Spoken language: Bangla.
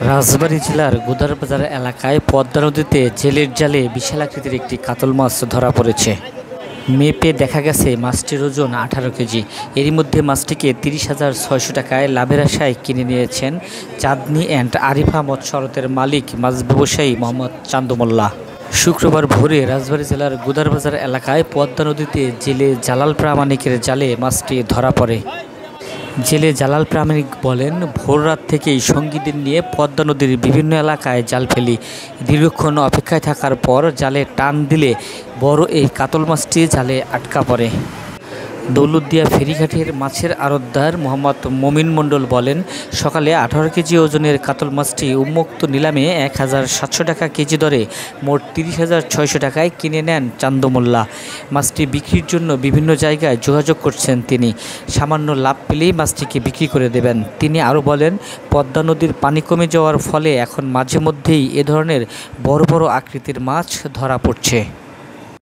রাজবাড়ী জেলার গোদারবাজার এলাকায় পদ্মা নদীতে জেলের জালে বিশাল আকৃতির একটি কাতল মাছ ধরা পড়েছে। মেপে দেখা গেছে মাছটির ওজন 18 কেজি। এরই মধ্যে মাছটিকে 30,600 টাকায় লাভের আশায় কিনে নিয়েছেন চাঁদনী অ্যান্ড আরিফা মৎস্য আড়তের মালিক মাছ ব্যবসায়ী মোহাম্মদ চান্দু মোল্লা। শুক্রবার ভোরে রাজবাড়ী জেলার গোদারবাজার এলাকায় পদ্মা নদীতে জেলে জালাল প্রামাণিকের জালে মাছটি ধরা পড়ে। জেলে জালাল প্রামাণিক বলেন, ভোর রাত থেকেই সঙ্গীদের নিয়ে পদ্মা নদীর বিভিন্ন এলাকায় জাল ফেলি। দীর্ঘক্ষণ অপেক্ষায় থাকার পর জালে টান দিলে বড় এই কাতল মাছটি জালে আটকা পড়ে। দৌলতদিয়া ফেরিঘাটের মাছের আড়তদার মোহাম্মদ মমিন মণ্ডল বলেন, সকালে 18 কেজি ওজনের কাতল মাছটি উন্মুক্ত নিলামে 1,700 টাকা কেজি দরে মোট 30,600 টাকায় কিনে নেন চান্দু মোল্লা। মাছটি বিক্রির জন্য বিভিন্ন জায়গায় যোগাযোগ করছেন তিনি। সামান্য লাভ পেলেই মাছটিকে বিক্রি করে দেবেন। তিনি আরও বলেন, পদ্মা নদীর পানি কমে যাওয়ার ফলে এখন মাঝে মধ্যেই এ ধরনের বড় বড় আকৃতির মাছ ধরা পড়ছে।